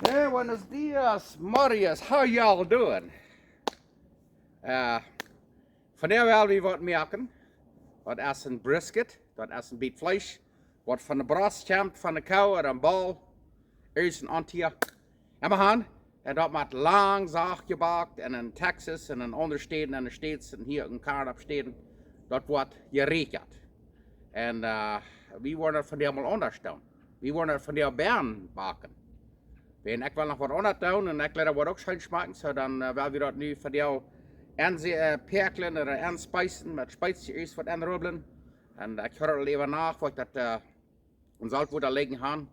Hey, buenos dias, Marius. How y'all doing? Vandaag wel weer wat merken. Wat is een brisket, dat is een beetje vlees. Wat van de bras komt, van de kou en een bal. Eerst een antia. En we gaan. En dat met lang zacht gebakt. En in Texas en in andere steden en de States en hier in Canada steden. Dat wordt gerekend. En we worden het van die allemaal anders doen. We worden het van die bern bakken. Wenn ik wil nog wat anders doen en ik laat dat wat ook schön smaken, so dan wil we dat nu voor jou perkelen of aanspijzen met spijsjes wat aanrubbelen. En ik ga er even nach, wat dat in zoutwater liggen gaan.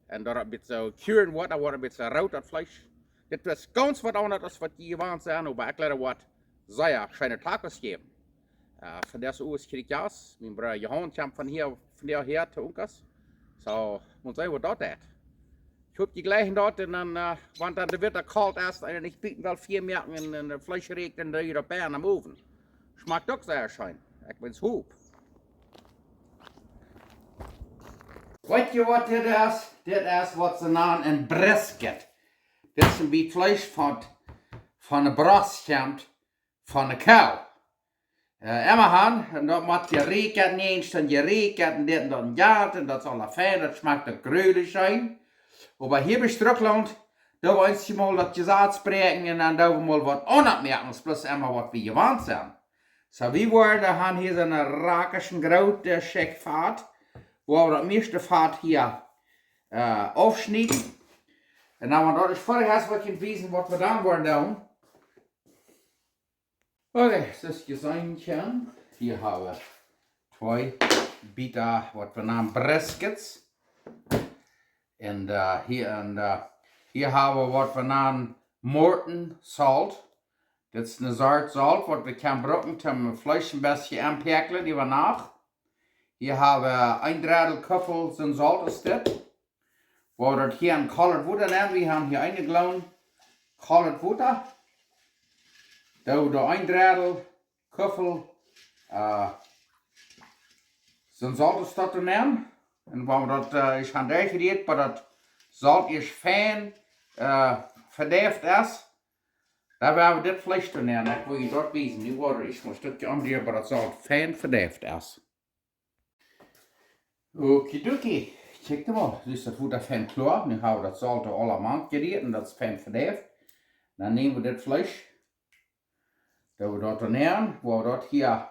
En dat een beetje kuren wordt, dan wordt een beetje rood dat vlees. Dit is ganz wat anders als wat je gewend zijn, maar ik laat wat sehr schöne tacos geven. Van deze uur is jas, mijn broer Johan komt van hier her te ons. So, moet zijn wat dat is. Ich hab die gleichen dort und dann, wenn dann der Wetter kalt ist, und ich bieten wel 4 Merken und der Fleisch regt in der Europäer am Ofen. Schmeckt doch sehr schön. Ich bin's hoop. Weet je wat dit is? Dit is wat ze noemen een brisket. Dit is een beetje vlees van de bras komt van de kou. Immerhan, en dat moet je rekenen eens, en je rekenen dit en dat jaart, en dat is al fijn, dat schmeckt ook gruwelijk zijn. Aber hier bei Schtrucklaunt, da wollen sie mal das Gesetz sprechen und dann da wir mal was anderes merken, bloß immer was wir gewohnt sind. So, wir haben hier so eine rakischen große Scheckfahrt, wo wir das meiste Fahrt hier aufschneiden. Und dann, wenn das ist fertig ist, wir können wissen, was wir dann wollen tun. Okay, das ist Geseinchen. Hier haben wir 2 Biter, was wir nennen Briskets. En hier hebben we wat we noemen Morton salt. Dat is een soort zout wat we kunnen gebruiken om het vlees een beetje aanpekelen die we nach. Hier hebben we een drittel kuppel zijn zout is dit. We dat hier een colored water nemen. We hebben hier eingeladen colored water. Dat we een drittel kuppel zijn zout is dat nemen. En wanneer dat is gaan degereerd, maar dat zout is fijn verderfd is, dan werden we dit vlees te nemen. Ik wil je dat wijzen. Nu wordt er een stukje omdraaien, maar dat zout fijn verderfd is. Okidoki. Kijk maar. Dus dat wordt fijn klaar. Nu hebben we dat zout allemaal gereerd en dat is fijn verderfd. Dan nemen we dit vlees. Dat we dat nemen. We dat hier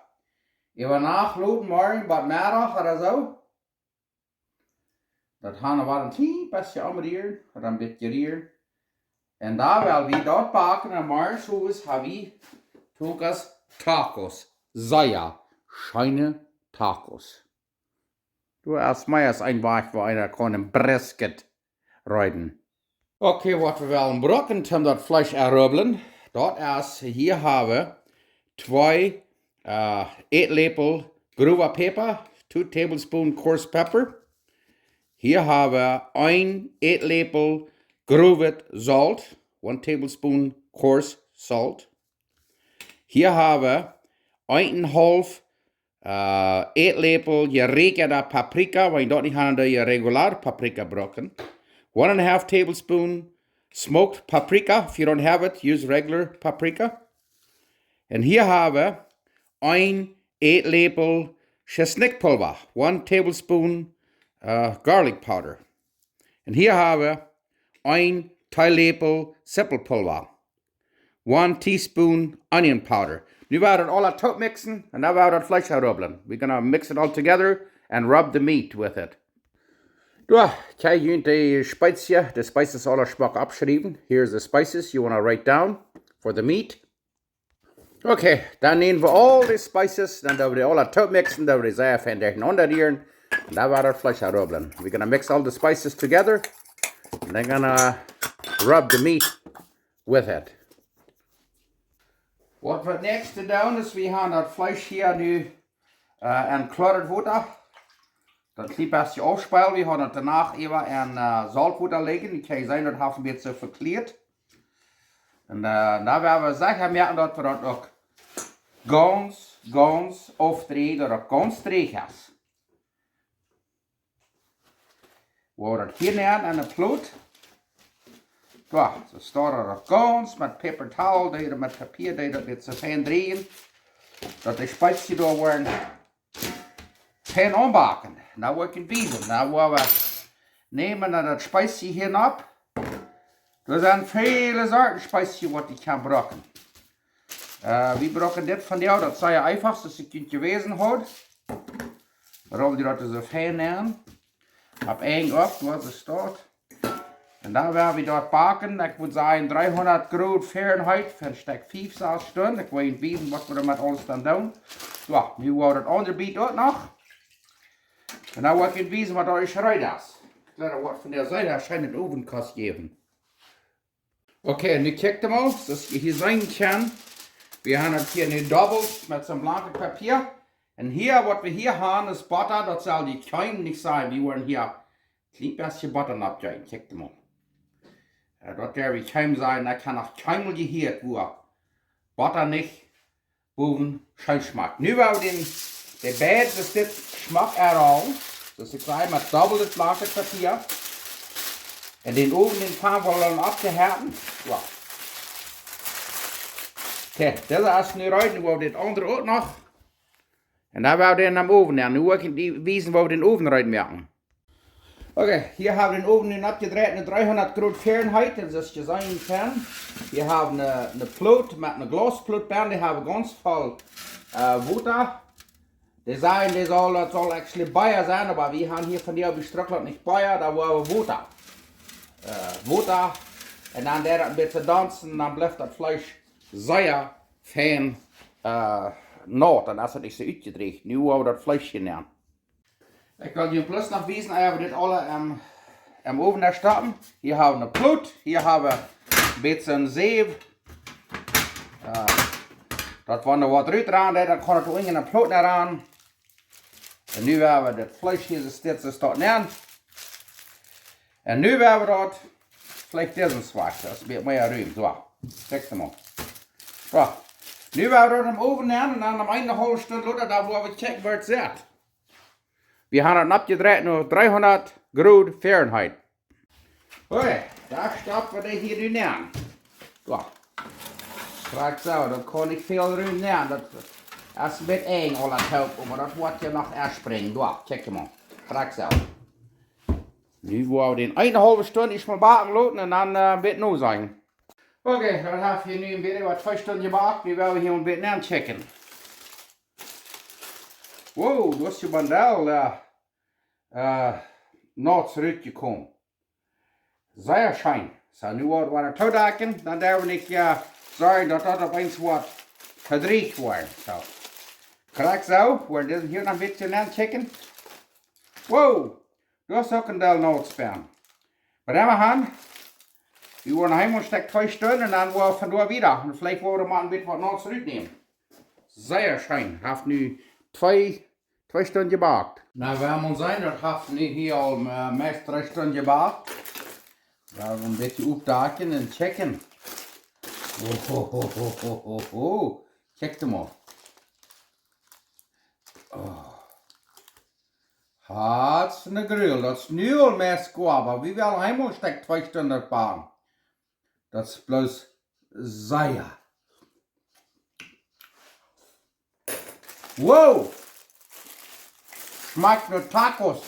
even nachloten, morgen, wat middag of zo. Dat gaan we wel een klein beetje omdraaien, een beetje rieren. En daar wil we dat bakken en morgens hebben we toekas tacos. Sehr schöne tacos. Du erst mal als ein Weg, wo einer kann ein Brisket reiten. Okay, wat we willen brokken om dat vlees errubbelen. Dat is, hier hebben we 2 eetlepel grobe peper, 2 tablespoon coarse pepper. Hier haben wir 1 eetlepel grovet salt, 1 tablespoon coarse salt. Hier haben wir 1,5 eetlepel gerekende paprika, weil ich dort nicht haben, die regular paprika broken. 1,5 tablespoon smoked paprika. If you don't have it, use regular paprika. And hier haben wir 1 eetlepel chesnickpulver, 1 tablespoon garlic powder. En hier hebben we 1 theelepel sippelpulver. 1 teaspoon onion powder. Nu gaan we het all top mixen en dan gaan we het vlees rubbelen. We're gonna mix it all together and rub the meat with it. Ja, kijk jullie de spices. The spices all smaak abschrijven. Here's the spices you wanna write down for the meat. Okay, dan nemen we all the spices, dan doen we all top mixen, dan we ze even durcheinander rieren. And now we're flesh rubbling. We're gonna mix all the spices together and then gonna rub the meat with it. What we next to doen is we gaan dat vlees hier nu in chlorred water. Dat liep als je afspelen. We gaan het daarna even in saltwater leggen. Die kan zijn dat het een beetje verkleerd. En dan werden we zeker merken dat we dat ook ganz afdrehen, dat het ganz dreig is. We gaan het hier nemen in de ploot. Ja, so staat er ganz met papertowel, die er met papier, die dat met z'n fijn drehen. Dat de spijtje daar worden fijn aanbakken. Nou wil ik het wijzen. Nou willen we nemen en dat spijtje hier op. Er zijn vele soorten spijtje wat ik kan gebruiken. We gebruiken dit van jou, dat zou je einfach, dus je kunt je wezen houden. Waarom die dat zo fijn nemen. Op één op, wat er staat. En dan werden we dort bakken. Ik moet zeggen 300 Grad Fahrenheit voor een stuk 5, 6 stunden. Ik wil je weten wat we er met alles dan doen. Ja, nu wordt het andere biet ook nog. En dan wil ik je wijzen wat er is eruit is. Ik laat er wat van der Seite erscheint een ovenkast geven. Oké, nu kijk je mal, zoals je hier zien kan. We hebben het hier nu dobbeld met zo'n blanke papier. En hier, wat we hier hebben, is butter. Dat zal die keim niet zijn. We worden hier een klein beetje butter opgehen. Kijk je mal. Dat der wie keim sein, da kann auch keinmal gehört, wo Butter nicht boven schön schmeckt. Nu wou den bed, dus dit schmeckt al. Dus ik zei met dubbel het blanke papier. En den oven den gaan we dan afgehärten. Ja. Oké, deze is nu uit, nu wou dit andere ook nog. En dan wou den am oven nemen. Nu wil ik die wijzen waar we den oven eruit merken. Okay, hier haben wir den Ofen nun abgedreht mit 300 Grad Fahrenheit, das je sein kann. Hier haben wir eine Plaut mit einer Glasplaut, die haben ganz voll Wasser. Die sagen, das soll actually Bayer sein, aber wir haben hier von der Schtrucklaunt nicht Bayer, da war Wasser. Wasser, und dann der ein bisschen tanzen, dann bleibt das Fleisch sehr fein nat, dann ist es nicht so uitgedreht. Nu wollen wir das Fleisch nehmen. Ik wil je plus nog wijzen, we dit alle im oven herstappen. Hier hebben we een ploet, hier hebben we een beetje een zeef. Dat wanneer wat eruit aan, dan kan het ook in een ploet eraan. En nu hebben we het vlees hier zo staat neer. En nu hebben we dat vlees deze zwart, dat is een beetje meer ruim. Zo, kijk maar. Zo. Nu hebben we dat in de oven neer en dan om een halve stunde later, daar waar we checken waar het zit. We hebben het abgedreht naar 300 Grad Fahrenheit. Oké, daar stappen we hier nu neer. Zo. Kijk zo, dat kan niet veel ruim neer. Dat is een beetje eng al het helpen, maar dat wordt je nog erspringen. Zo, kijk je maar. Kijk zo. Nu worden we in een halve stunde eens maar bakken laten en dan wird het nu zijn. Oké, dan hebben we nu een beetje wat 2 stunden gebakken. Nu willen we hier een beetje neer checken. Wow, dat is je bandel nat teruggekomen. Zeer schijn. Zo, nu worden we er toedaken, dan durven we niet zorgen dat dat opeens wat gedreigd wordt. Zo. Kijk zo, we deze hier nog een beetje aan checken. Wow, dat is ook een deel noodspan. Maar dan gaan we worden helemaal een stuk 2 stunden en dan worden we vandoor weer. En vielleicht worden we maar een beetje wat noods terugnemen. Zeer schijn. Heeft nu 2 stunden gebakt. Nou, we hebben ons zijn, dat heeft nu hier al meest 3 stunden gebakt. We gaan een beetje opdaken en checken. Oh. Kijk maar. Oh. Hartstikke grill. Dat is nu al meest goed, maar we willen helemaal een stuk 2 stunden bakken. Dat is plus zeer. Wow! Schmeckt nur Tacos.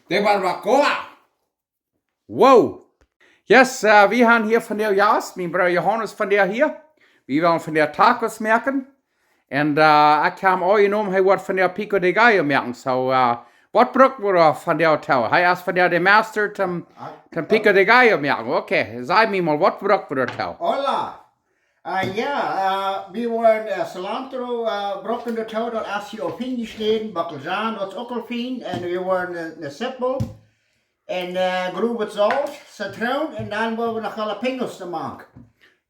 Die waren Bacoa. Wow! Yes, wir haben hier von der Jas, mein Bruder Johannes von der hier. Wir wollen von der Tacos merken. Und ich kam auch genommen, er wird von der Pico de Gallo merken. So, was braucht man von der Hotel? Er ist von der Master zum Pico de Gallo merken. Okay, sag mir mal, was braucht man Hotel? Hola. We waren cilantro brokken de touw, dat als je op ingesneden, bakkelzaan, dat is ook al fijn. En we waren een seppel en groeven zout, citroen en dan willen we nog jalapenos te maken.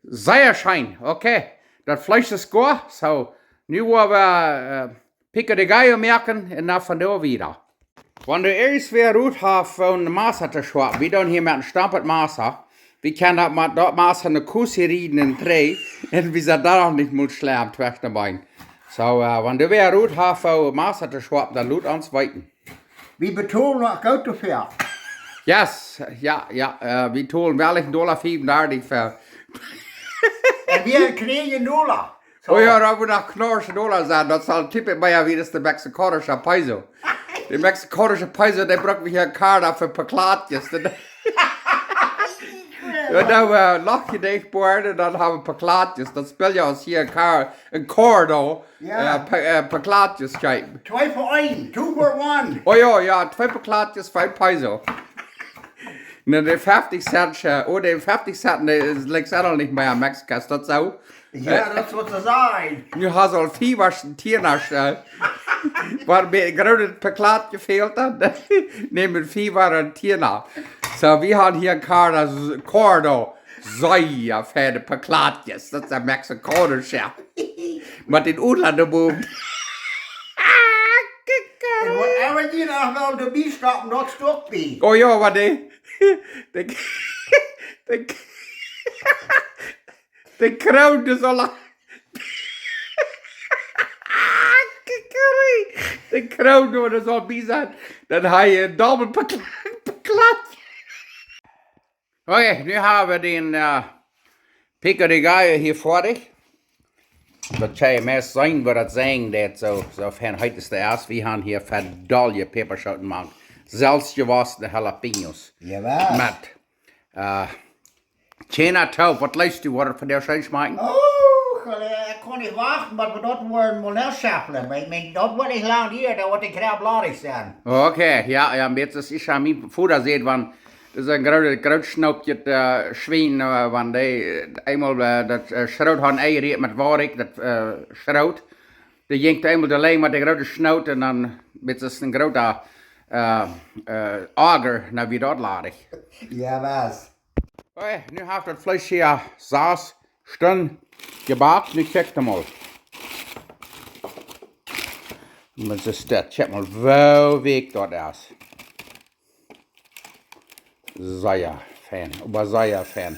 Zeer schijn, oké. Dat vlees is goed, zo. Nu willen we Pico de Gallo merken en dan vandoor weer. Wanneer eerst weer roet heeft van de massa te schwappen, we doen hier met een stampet massa. We kunnen dat met dat massa een kusje rieden in 3 en we zijn daar nog niet moet slaan terug naar binnen. Zo, wanneer weer roet heeft van de massa te schwappen, dan laat ons weten. We betonen nog goed te veel. Yes, ja, wir tun welchen $5 für. En wir kriegen Dollar. Oh ja, da moet nog knorrische dollar zijn. Dat zal typisch meer wie is de Mexicanische peso. De Mexicanische peso, die brengt me hier een kaart voor paklaatjes. En dan lach je dicht worden, dan hebben we paklaatjes. Dan speel je ons hier een koord Ja. paklaatjes kijken. 2 voor 1, 2 voor 1. Oh ja, 2 paklaatjes, 5 peso. En de 50 cent, de 50 cent, dat ligt ook niet meer in Mexico, is dat zo? Ja, dat is wat ze zijn. Nu has al 4 was een tiernasch. Waar bij grote paklaatje veelt dan. Nemen 4 war een tierna. So, we hebben hier een cordo. Zoja voor de paklaatjes. Dat is een Mexicanische. Maar in Oerlanden boom. En whatever je nog wel de bie stappen, dat stok bij. Oh ja, wat de kroon is al lang. De kroon door is al bizar. Dan ga je een dobbel paklaatje. Oké, nu hebben we den pico de gallo hier fertig. Dat zou je meest zijn wat het zijn dat zo van heute is de eerste. We gaan hier verdalje peperschoten maken. Zelfs gewassen jalapenos. Jawel. Met tjena touw, wat leest u wat van der zijn smaken? Oh, ik kon niet wachten, maar we dat worden molestschapelen. Maar ik meen, dat wordt niet lang hier, dat wordt ik krabladig zijn. Oké, ja, jetzt ist ich an mir Futter seht, wann das ist ein Großschnaupje Schwein, wann die einmal das Schroot haben eingeriet mit Warik, das Schroot. Die jinkt einmal de lijn met de grote snout en dan met een grote ager naar wie dat ladig. Ja, was? Oké, nu heeft het vlees hier saus, stun, gebakt, nu check hem al. Dat is dat, check maar wel week dat is. Zeer fan, aber zeer fan.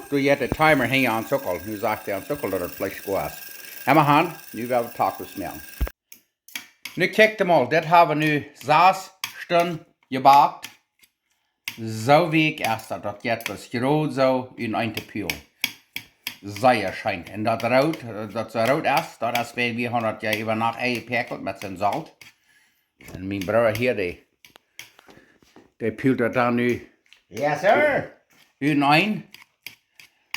Du hebt de timer hangen aan sukkel, nu zegt hij aan sukkel dat het vlees goed is. En mijn hand, nu willen we tacos maken. Nu kijk hem al, dit hebben we nu saus, stun, gebakt. Zo week is dat, dat gaat was groot zo in een te puur. Zeer schijnt. En dat rood, dat zo rood is, dat is bij wie 100 jaar over nacht eingepekeld met zijn zout. En mijn broer hier, die puurt dat dan nu. Yes, sir. In een.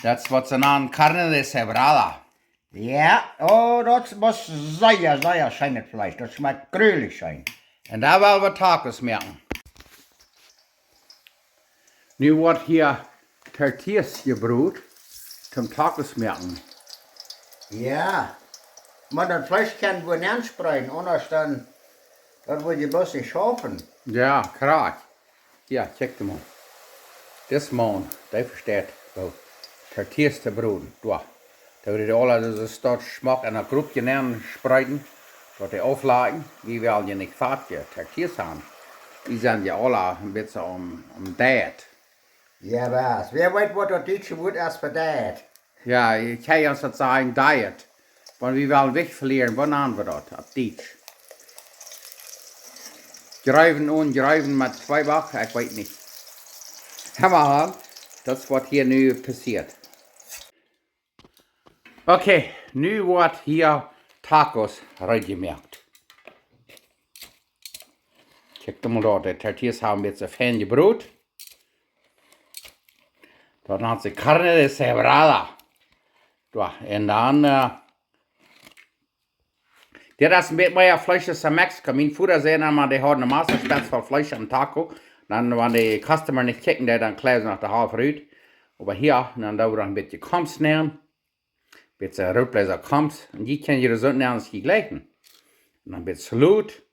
Dat is wat ze naam carne de cebrada. Ja, oh, dat was zeer schijn het vlees. Dat smaakt gruwelijk schijn. En daar willen we tacos maken. Nu wordt hier tortillas gebroed zum tacos maken. Ja, maar dat vlees kan we niet aanspreiden, anders dan dat wil je best niet schaffen. Ja, graag. Ja, check hem mal. Das man, der versteht, so tortillas zu broden. Da würde die alle das dort Schmack in einer Gruppe nehmen, spreiten, dort die auflagen. Wir wollen ja nicht fertige Tortillas haben. Die sind ja alle ein bisschen um Diät. Ja, was? Wer weet wat dat Duitse woord is voor dat? Ja, ich kann uns das sagen, Diet. Wenn wir wollen Gewicht verlieren, wann haben wir das? Auf Deutsch. Greifen mit 2 Wochen, ich weiß nicht. Hammerhahn, das ist was hier nu passiert. Okay, nu wird hier Tacos reingemacht. Check mal da, die Tortillas haben jetzt ein fein gebrot. Dann hat sie Carne de Cebrada. Da, und dann, das ist ein bisschen mehr Fleisch als in Mexiko. Mein Vater sehen einmal, die haben eine Masse Spitz voll Fleisch am Taco. Dann, wenn die Customer nicht kicken, dann klären sie nach der halb rüt. Aber hier, dann da wir ein bisschen Koms nehmen. Ein bisschen Rotbläser Koms. Und die können ihre Sünden nehmen, die gleichen. Und dann ein bisschen Salut.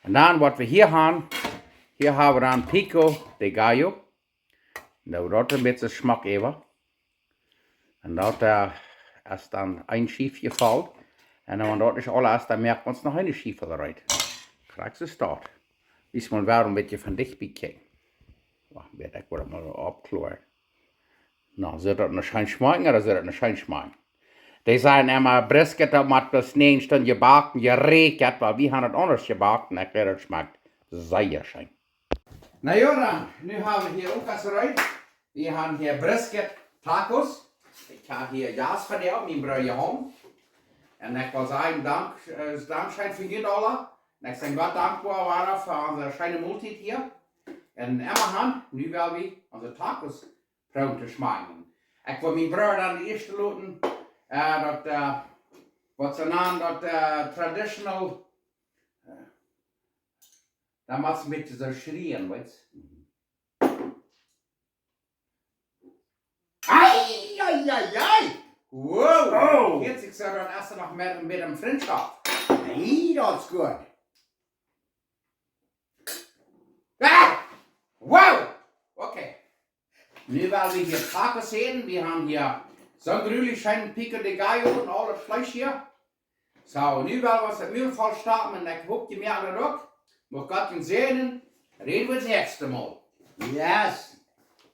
Und dann, was wir hier haben wir dann Pico de Gallo. Und da wird ein bisschen Geschmack über. Und dort ist dann ein Schief gefallen. Und wenn dort nicht alles ist, dann merkt man es noch eine Schiefel rein. Kriegst du es dort. Is man wel een beetje van dichtbij kijken. Wacht, ik word maar opkloren. Nou, zit dat een schijn smaken of zit dat een schijn smaken? Die zijn immer Brisket, dat moet bis 9 Stunden gebakken, gerekend, weil wir haben het anders gebakken. Ik weet dat het smaakt zeer schijn. Na ja, dann, nu haben wir hier auch was rein. Wir haben hier Brisket Tacos. Ich habe hier Jas verdient, mein Bruder Johann. Und ich will sagen, Dankschein für jeden Dollar. Und ich bin Gott dankbar war für unsere schöne Multit hier. Und immerhin, nu werden wir unsere Tacos proben zu schmecken. Ich will mein Bruder dann die erste Luten, was sie nennen, das traditional, da muss ein bisschen so schrien, weißt du? Ei! Wow! Oh. Jetzt ich soll dann erst noch mit dem Freundschaft. Nee, das ist gut. Ah! Wow! Okay. Nu werden wir hier Tacos sehen. Wir haben hier so ein grünes schönen Pico de Gallo und all das Fleisch hier. So, nu werden wir das Müll voll starten und ich hoffe, die mehr alle durch. Muss Gott uns sehen. Reden wir das nächste Mal. Yes.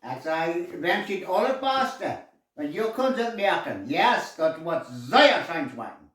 Ik zei, wens je het allerbeste. Want je kunt het merken. Yes, dat wordt zeer zijn smaken.